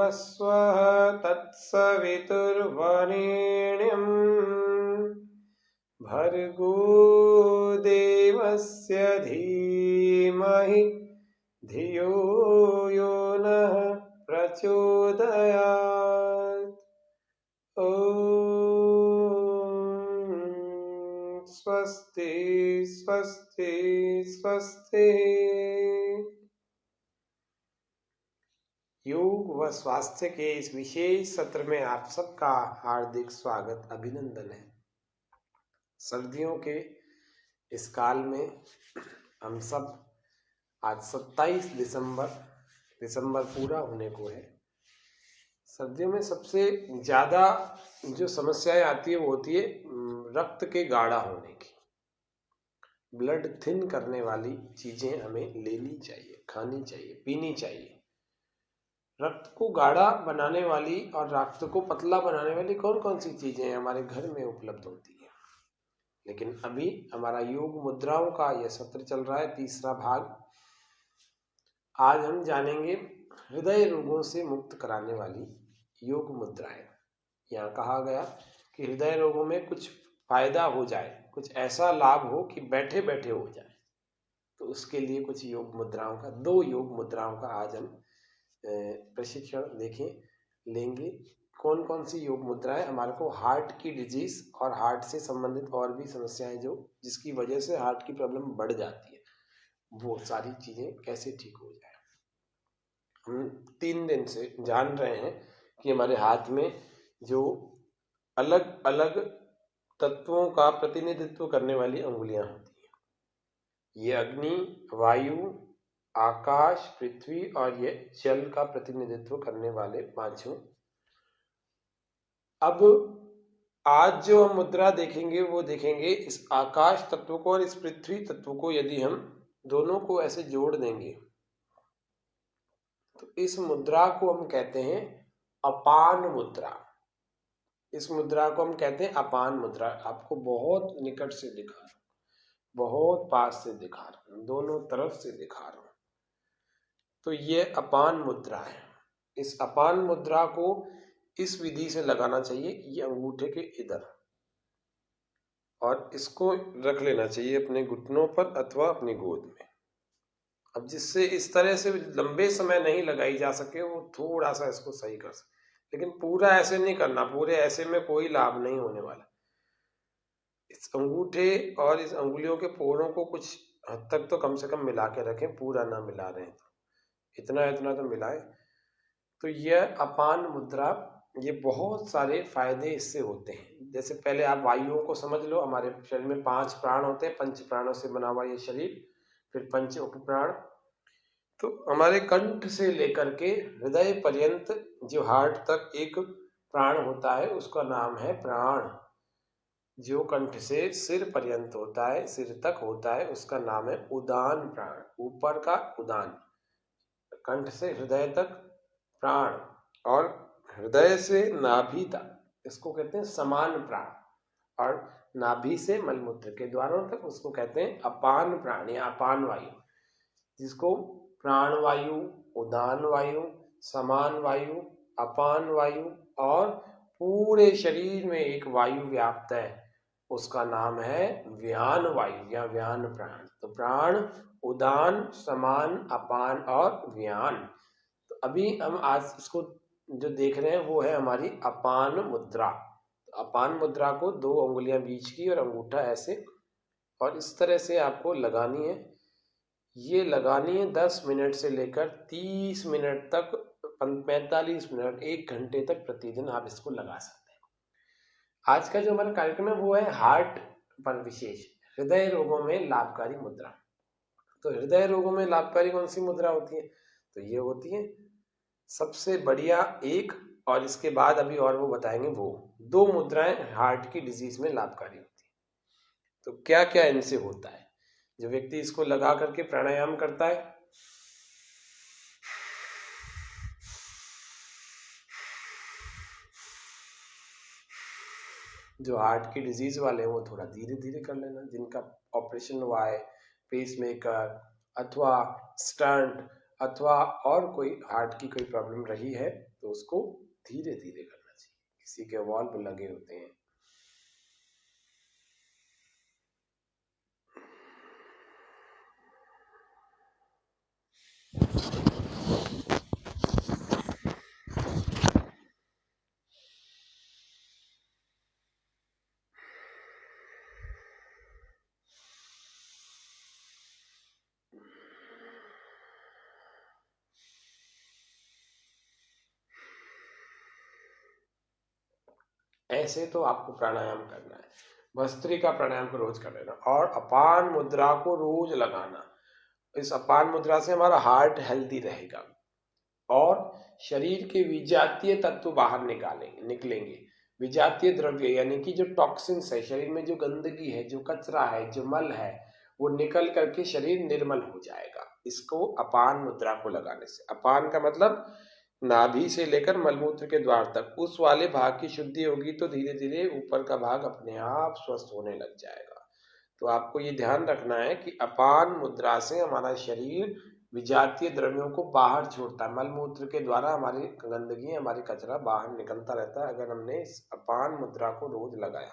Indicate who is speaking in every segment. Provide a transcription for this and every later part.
Speaker 1: भुर्भुवस्वः तत्सवितुर्वरेण्यम् भर्गो देवस्य धीमहि धियो यो नः प्रचोदयात्। ॐ स्वस्ति स्वस्ति स्वस्ति। योग व स्वास्थ्य के इस विशेष सत्र में आप सबका हार्दिक स्वागत अभिनंदन है। सर्दियों के इस काल में हम सब आज 27 दिसंबर पूरा होने को है। सर्दियों में सबसे ज्यादा जो समस्याएं आती है वो होती है रक्त के गाढ़ा होने की। ब्लड थिन करने वाली चीजें हमें लेनी चाहिए, खानी चाहिए, पीनी चाहिए। रक्त को गाढ़ा बनाने वाली और रक्त को पतला बनाने वाली कौन कौन सी चीजें हमारे घर में उपलब्ध होती है। लेकिन अभी हमारा योग मुद्राओं का यह सत्र चल रहा है, तीसरा भाग। आज हम जानेंगे हृदय रोगों से मुक्त कराने वाली योग मुद्राएं। यहाँ कहा गया कि हृदय रोगों में कुछ फायदा हो जाए, कुछ ऐसा लाभ हो कि बैठे बैठे हो जाए, तो उसके लिए कुछ योग मुद्राओं का, 2 योग मुद्राओं का आज हम प्रशिक्षण लेंगे। कौन कौन सी योग मुद्राएं हमारे को हार्ट की डिजीज और हार्ट से संबंधित और भी समस्याएं जिसकी वजह से हार्ट की प्रॉब्लम बढ़ जाती है, वो सारी चीजें कैसे ठीक हो जाए। हम 3 दिन से जान रहे हैं कि हमारे हाथ में जो अलग अलग तत्वों का प्रतिनिधित्व करने वाली अंगुलियां होती हैं, ये अग्नि, वायु, आकाश, पृथ्वी और ये जल का प्रतिनिधित्व करने वाले 5। अब आज जो हम मुद्रा देखेंगे वो देखेंगे इस आकाश तत्व को और इस पृथ्वी तत्व को यदि हम दोनों को ऐसे जोड़ देंगे तो इस मुद्रा को हम कहते हैं अपान मुद्रा। इस मुद्रा को हम कहते हैं अपान मुद्रा। आपको बहुत निकट से दिखा रहा हूं, बहुत पास से दिखा रहा हूं, दोनों तरफ से दिखा रहा हूं। तो ये अपान मुद्रा है। इस अपान मुद्रा को इस विधि से लगाना चाहिए, ये अंगूठे के इधर, और इसको रख लेना चाहिए अपने घुटनों पर अथवा अपनी गोद में। अब जिससे इस तरह से लंबे समय नहीं लगाई जा सके वो थोड़ा सा इसको सही कर सके, लेकिन पूरा ऐसे नहीं करना, पूरे ऐसे में कोई लाभ नहीं होने वाला। इस अंगूठे और इस अंगुलियों के पोरों को कुछ हद तक तो कम से कम मिला के रखें, पूरा ना मिला रहे तो इतना इतना तो मिलाएं। तो यह अपान मुद्रा, ये बहुत सारे फायदे इससे होते हैं। जैसे पहले आप वायुओं को समझ लो। हमारे शरीर में 5 प्राण होते हैं, 5 प्राणों से बना हुआ ये शरीर, फिर 5 उपप्राण। तो हमारे कंठ से लेकर के हृदय पर्यंत जो हार्ट तक एक प्राण होता है उसका नाम है प्राण। जो कंठ से सिर पर्यंत होता है, सिर तक होता है, उसका नाम है उदान प्राण, ऊपर का उदान। कंठ से हृदय तक प्राण, और हृदय से नाभि तक इसको कहते हैं समान प्राण, और नाभि से मलमूत्र के द्वारों तक उसको कहते हैं अपान प्राण या अपान वायु। जिसको प्राण वायु, उदान वायु, समान वायु, अपान वायु और पूरे शरीर में एक वायु व्याप्त है, उसका नाम है व्यान वायु या व्यान प्राण। तो प्राण, उदान, समान, अपान और व्यान। तो अभी हम आज इसको जो देख रहे हैं वो है हमारी अपान मुद्रा। तो अपान मुद्रा को 2 उंगलियां बीच की और अंगूठा ऐसे, और इस तरह से आपको लगानी है। ये लगानी है 10 मिनट से लेकर 30 मिनट तक, 45 मिनट, 1 घंटे तक प्रतिदिन आप इसको लगा सकते हैं। आज का जो हमारा कार्यक्रम है वो है हार्ट पर विशेष, हृदय रोगों में लाभकारी मुद्रा। तो हृदय रोगों में लाभकारी कौन सी मुद्रा होती है? तो ये होती है सबसे बढ़िया एक, और इसके बाद अभी और वो बताएंगे, वो 2 मुद्राएं हार्ट की डिजीज में लाभकारी होती है। तो क्या क्या इनसे होता है? जो व्यक्ति इसको लगा करके प्राणायाम करता है, जो हार्ट की डिजीज वाले हैं वो थोड़ा धीरे धीरे कर लेना। जिनका ऑपरेशन हुआ है, पेस मेकर अथवा स्टंट अथवा और कोई हार्ट की कोई प्रॉब्लम रही है तो उसको धीरे धीरे करना चाहिए। किसी के वाल्व लगे होते हैं, ऐसे तो आपको प्राणायाम करना है। भस्त्रिका प्राणायाम को रोज कर लेना और अपान मुद्रा को रोज लगाना। इस अपान मुद्रा से हमारा हार्ट हेल्दी रहेगा और शरीर के विजातीय तत्व बाहर निकलेंगे। विजातीय द्रव्य यानी कि जो टॉक्सिन्स है शरीर में, जो गंदगी है, जो कचरा है, जो मल है, वो निकल करके शरीर निर्मल हो जाएगा इसको अपान मुद्रा को लगाने से। अपान का मतलब नाभि से लेकर मलमूत्र के द्वार तक उस वाले भाग की शुद्धि होगी तो धीरे धीरे ऊपर का भाग अपने आप स्वस्थ होने लग जाएगा। तो आपको ये ध्यान रखना है कि अपान मुद्रा से हमारा शरीर विजातीय द्रव्यों को बाहर छोड़ता है। मलमूत्र के द्वारा हमारी गंदगी, हमारी कचरा बाहर निकलता रहता है अगर हमने इस अपान मुद्रा को रोज लगाया।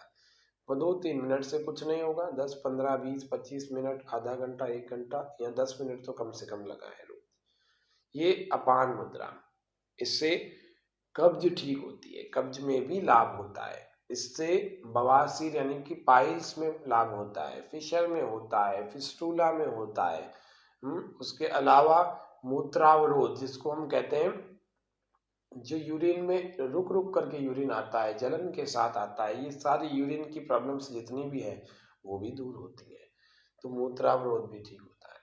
Speaker 1: वो 2-3 मिनट से कुछ नहीं होगा, 10, 15, 20, 25 मिनट, आधा घंटा, 1 घंटा या 10 मिनट तो कम से कम लगाए रोज। ये अपान मुद्रा, इससे कब्ज ठीक होती है, कब्ज में भी लाभ होता है। इससे बवासीर यानी कि पाइल्स में लाभ होता है, फिशर में होता है, फिस्टूला में होता है। उसके अलावा मूत्रावरोध जिसको हम कहते हैं, जो यूरिन में रुक रुक करके यूरिन आता है, जलन के साथ आता है, ये सारी यूरिन की प्रॉब्लम्स जितनी भी है वो भी दूर होती है। तो मूत्रावरोध भी ठीक होता है।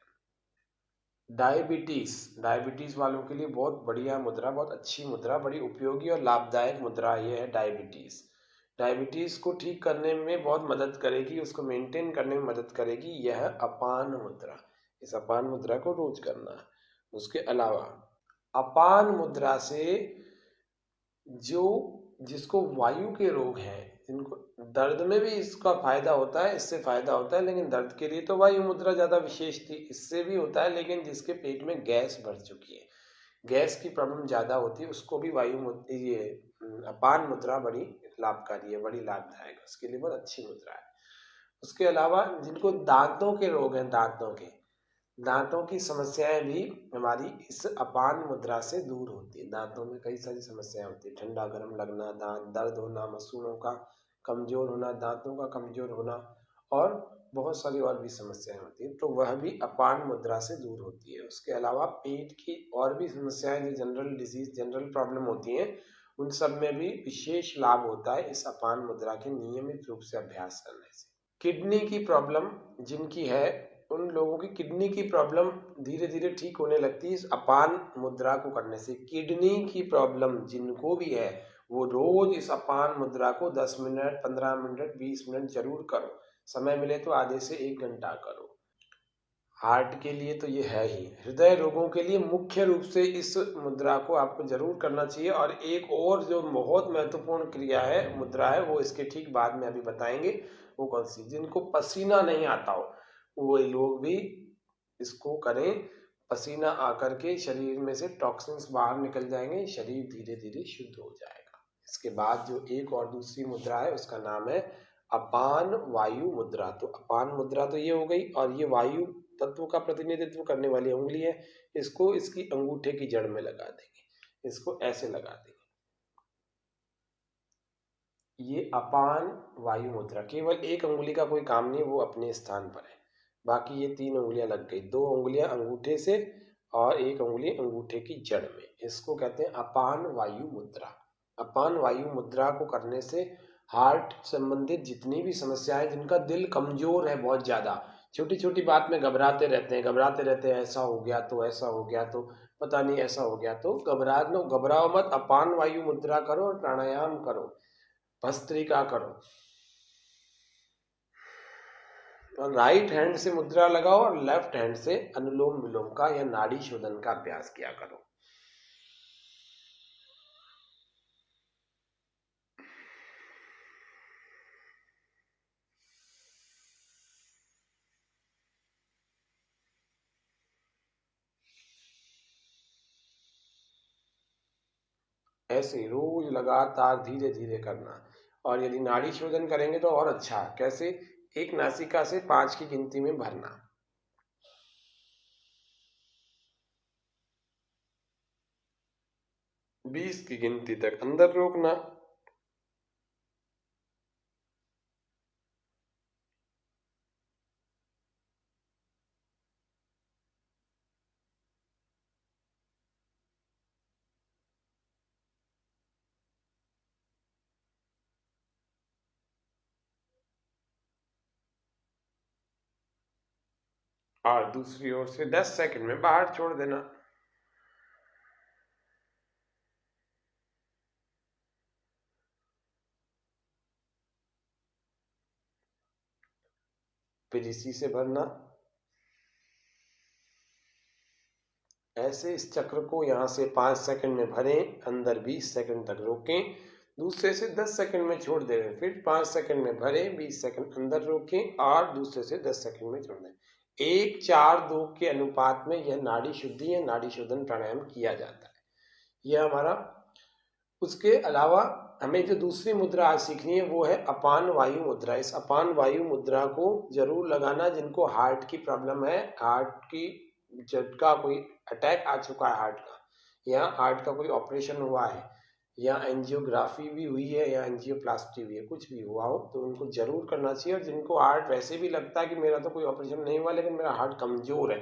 Speaker 1: डायबिटीज, डायबिटीज वालों के लिए बहुत बढ़िया मुद्रा, बहुत अच्छी मुद्रा, बड़ी उपयोगी और लाभदायक मुद्रा ये है डायबिटीज। डायबिटीज को ठीक करने में बहुत मदद करेगी, उसको मेंटेन करने में मदद करेगी यह अपान मुद्रा। इस अपान मुद्रा को रोज करना है। उसके अलावा अपान मुद्रा से जो जिसको वायु के रोग हैं, जिनको दर्द में भी इसका फायदा होता है, इससे फायदा होता है, लेकिन दर्द के लिए तो वायु मुद्रा ज्यादा विशेष थी, इससे भी होता है। लेकिन जिसके पेट में गैस बढ़ चुकी है, गैस की प्रॉब्लम ज्यादा होती है, उसको भी ये अपान मुद्रा बड़ी लाभकारी है, बड़ी लाभदायक है, उसके लिए बहुत अच्छी मुद्रा है। उसके अलावा जिनको दांतों के रोग हैं, दांतों की समस्याएं भी हमारी इस अपान मुद्रा से दूर होती है। दांतों में कई सारी समस्याएं होती है, ठंडा गर्म लगना, दांत दर्द होना, मसूड़ों का कमजोर होना, दांतों का कमजोर होना और बहुत सारी और भी समस्याएं होती है, तो वह भी अपान मुद्रा से दूर होती है। उसके अलावा पेट की और भी समस्याएं, जो जनरल डिजीज, जनरल प्रॉब्लम होती हैं, उन सब में भी विशेष लाभ होता है इस अपान मुद्रा के नियमित रूप से अभ्यास करने से। किडनी की प्रॉब्लम जिनकी है, उन लोगों की किडनी की प्रॉब्लम धीरे धीरे ठीक होने लगती है इस अपान मुद्रा को करने से। किडनी की प्रॉब्लम जिनको भी है वो रोज इस अपान मुद्रा को 10 मिनट, 15 मिनट, 20 मिनट जरूर करो। समय मिले तो आधे से 1 घंटा करो। हार्ट के लिए तो ये है ही, हृदय रोगों के लिए मुख्य रूप से इस मुद्रा को आपको जरूर करना चाहिए। और एक और जो बहुत महत्वपूर्ण क्रिया है, मुद्रा है, वो इसके ठीक बाद में अभी बताएंगे। वो कौन सी? जिनको पसीना नहीं आता हो वो लोग भी इसको करें। पसीना आकर के शरीर में से टॉक्सिन्स बाहर निकल जाएंगे, शरीर धीरे धीरे शुद्ध हो जाएगा। इसके बाद जो एक और दूसरी मुद्रा है उसका नाम है अपान वायु मुद्रा। तो अपान मुद्रा तो ये हो गई, और ये वायु तत्व का प्रतिनिधित्व करने वाली उंगली है, इसको इसकी अंगूठे की जड़ में लगा देंगे, इसको ऐसे लगा देंगे। ये अपान वायु मुद्रा, केवल एक अंगुली का कोई काम नहीं, वो अपने स्थान पर है। बाकी ये 3 उंगलियां लग गई, 2 उंगलियां अंगूठे से और एक उंगली अंगूठे की जड़ में, इसको कहते हैं अपान वायु मुद्रा। अपान वायु मुद्रा को करने से हार्ट संबंधित जितनी भी समस्याएं, जिनका दिल कमजोर है बहुत ज्यादा, छोटी छोटी बात में घबराते रहते हैं, ऐसा हो गया तो, ऐसा हो गया तो, पता नहीं ऐसा हो गया तो, घबराओ मत, अपान वायु मुद्रा करो और प्राणायाम करो, भस्त्रिका करो, और राइट हैंड से मुद्रा लगाओ और लेफ्ट हैंड से अनुलोम विलोम का या नाड़ी शोधन का अभ्यास किया करो। ऐसे रोज लगातार धीरे धीरे करना। और यदि नाड़ी शोधन करेंगे तो और अच्छा। कैसे? एक नासिका से 5 की गिनती में भरना, 20 की गिनती तक अंदर रोकना, और दूसरी ओर से 10 सेकंड में बाहर छोड़ देना। फिर इसी से भरना। ऐसे इस चक्र को यहां से 5 सेकंड में भरें, अंदर 20 सेकंड तक रोकें, दूसरे से 10 सेकंड में छोड़ दें, फिर 5 सेकंड में भरें, 20 सेकंड अंदर रोकें और दूसरे से 10 सेकंड में छोड़ दें। 1:4:2 के अनुपात में यह नाड़ी शुद्धि या नाड़ी शोधन प्राणायाम किया जाता है। यह हमारा। उसके अलावा हमें जो दूसरी मुद्रा आज सीखनी है वो है अपान वायु मुद्रा। इस अपान वायु मुद्रा को जरूर लगाना जिनको हार्ट की प्रॉब्लम है, हार्ट की झटका, कोई अटैक आ चुका है हार्ट का, या हार्ट का कोई ऑपरेशन हुआ है, या एंजियोग्राफी भी हुई है, या एंजियोप्लास्टी हुई है, कुछ भी हुआ हो तो उनको जरूर करना चाहिए। और जिनको हार्ट वैसे भी लगता है कि मेरा तो कोई ऑपरेशन नहीं हुआ लेकिन मेरा हार्ट कमजोर है,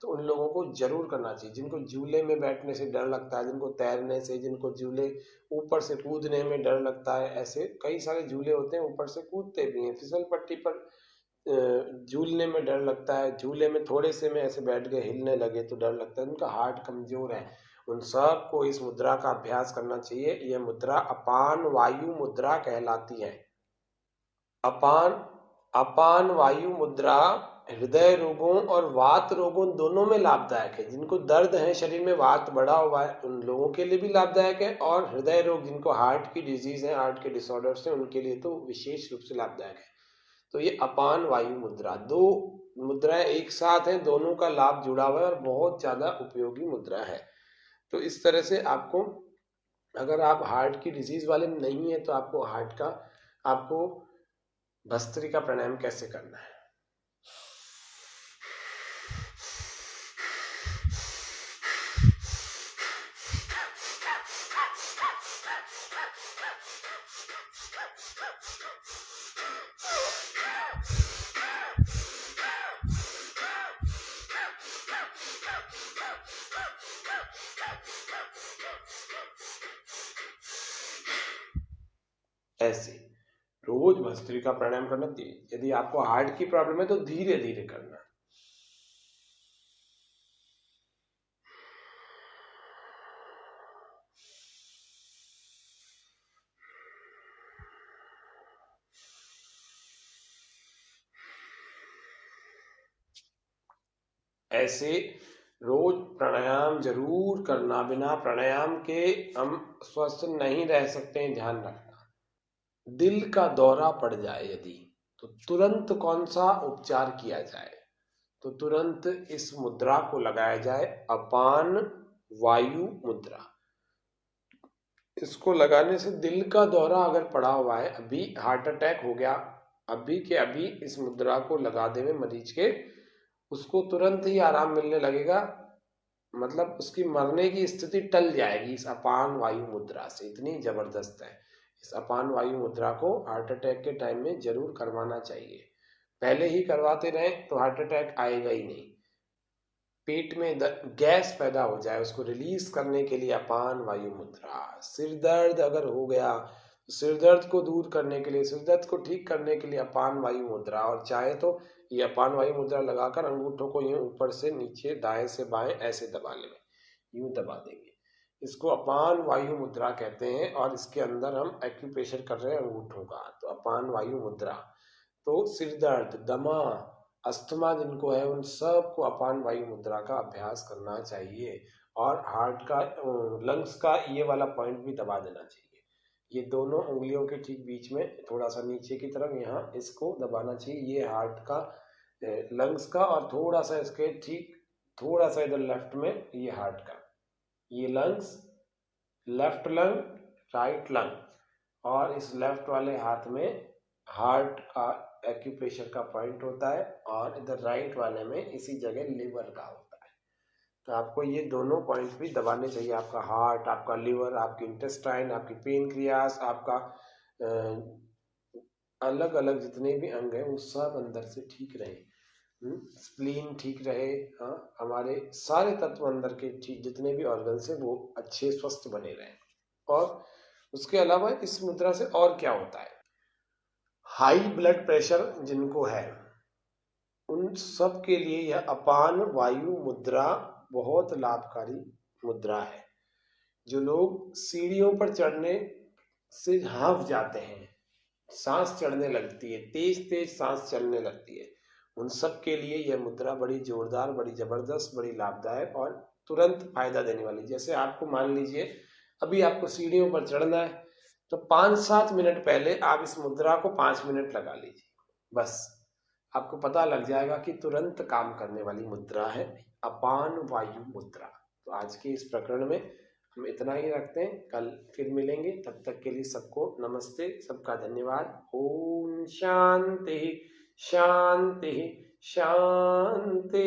Speaker 1: तो उन लोगों को जरूर करना चाहिए। जिनको झूले में बैठने से डर लगता है, जिनको तैरने से, जिनको झूले ऊपर से कूदने में डर लगता है, ऐसे कई सारे झूले होते हैं, ऊपर से कूदते भी हैं, फिसल पट्टी पर झूलने में डर लगता है, झूले में थोड़े से में ऐसे बैठ गए, हिलने लगे तो डर लगता है, उनका हार्ट कमजोर है, उन सब को इस मुद्रा का अभ्यास करना चाहिए। यह मुद्रा अपान वायु मुद्रा कहलाती है। अपान अपान वायु मुद्रा हृदय रोगों और वात रोगों दोनों में लाभदायक है। जिनको दर्द है, शरीर में वात बढ़ा हुआ है, उन लोगों के लिए भी लाभदायक है, और हृदय रोग जिनको हार्ट की डिजीज है, हार्ट के डिसऑर्डर्स हैं, उनके लिए तो विशेष रूप से लाभदायक है। तो ये अपान वायु मुद्रा, दो मुद्राएं एक साथ हैं, दोनों का लाभ जुड़ा हुआ है और बहुत ज्यादा उपयोगी मुद्रा है। तो इस तरह से आपको, अगर आप हार्ट की डिजीज वाले नहीं है तो आपको भस्त्रिका प्राणायाम कैसे करना है। ऐसे रोज भस्त्रिका प्राणायाम करना चाहिए। यदि आपको हार्ट की प्रॉब्लम है तो धीरे धीरे करना। ऐसे रोज प्राणायाम जरूर करना। बिना प्राणायाम के हम स्वस्थ नहीं रह सकते हैं, ध्यान रखना। दिल का दौरा पड़ जाए यदि, तो तुरंत कौन सा उपचार किया जाए? तो तुरंत इस मुद्रा को लगाया जाए, अपान वायु मुद्रा। इसको लगाने से दिल का दौरा अगर पड़ा हुआ है, अभी हार्ट अटैक हो गया, अभी के अभी इस मुद्रा को लगा देवे मरीज के, उसको तुरंत ही आराम मिलने लगेगा। मतलब उसकी मरने की स्थिति टल जाएगी इस अपान वायु मुद्रा से, इतनी जबरदस्त है। इस अपान वायु मुद्रा को हार्ट अटैक के टाइम में जरूर करवाना चाहिए। पहले ही करवाते रहे तो हार्ट अटैक आएगा ही नहीं। पेट में गैस पैदा हो जाए, उसको रिलीज करने के लिए अपान वायु मुद्रा। सिर दर्द अगर हो गया, सिर दर्द को दूर करने के लिए, सिर दर्द को ठीक करने के लिए अपान वायु मुद्रा। और चाहे तो ये अपान वायु मुद्रा लगाकर अंगूठों को यूं ऊपर से नीचे, दाएं से बाएं ऐसे दबा लें, यूं दबा देंगे। इसको अपान वायु मुद्रा कहते हैं, और इसके अंदर हम एक्यूप्रेशर कर रहे हैं अंगूठों का, तो अपान वायु मुद्रा। तो सिर दर्द, दमा, अस्थमा जिनको है, उन सब को अपान वायु मुद्रा का अभ्यास करना चाहिए। और हार्ट का, लंग्स का ये वाला पॉइंट भी दबा देना चाहिए। ये दोनों उंगलियों के ठीक बीच में, थोड़ा सा नीचे की तरफ, यहाँ इसको दबाना चाहिए। ये हार्ट का, लंग्स का, और थोड़ा सा इसके ठीक थोड़ा सा इधर लेफ्ट में ये हार्ट का, ये lungs left lung, right lung, और इस लेफ्ट वाले हाथ में हार्ट का एक्यूप्रेशर का पॉइंट होता है, और इधर राइट वाले में इसी जगह लिवर का होता है। तो आपको ये दोनों पॉइंट भी दबाने चाहिए, आपका हार्ट, आपका लिवर, आपकी इंटेस्टाइन, आपकी पेनक्रियास, आपका अलग अलग जितने भी अंग हैं वो सब अंदर से ठीक रहे, स्प्लीन ठीक रहे, हाँ, हमारे सारे तत्व अंदर के ठीक जितने भी ऑर्गन्स हैं वो अच्छे स्वस्थ बने रहे। और उसके अलावा इस मुद्रा से और क्या होता है, हाई ब्लड प्रेशर जिनको है उन सब के लिए यह अपान वायु मुद्रा बहुत लाभकारी मुद्रा है। जो लोग सीढ़ियों पर चढ़ने से हांफ जाते हैं, सांस चढ़ने लगती है, तेज तेज सांस चलने लगती है, उन सब के लिए यह मुद्रा बड़ी जोरदार, बड़ी जबरदस्त, बड़ी लाभदायक और तुरंत फायदा देने वाली। जैसे आपको मान लीजिए अभी आपको सीढ़ियों पर चढ़ना है, तो 5-7 मिनट पहले आप इस मुद्रा को 5 मिनट लगा लीजिए, बस आपको पता लग जाएगा कि तुरंत काम करने वाली मुद्रा है अपान वायु मुद्रा। तो आज के इस प्रकरण में हम इतना ही रखते हैं, कल फिर मिलेंगे, तब तक के लिए सबको नमस्ते, सबका धन्यवाद। ओम शांति शांति शांति।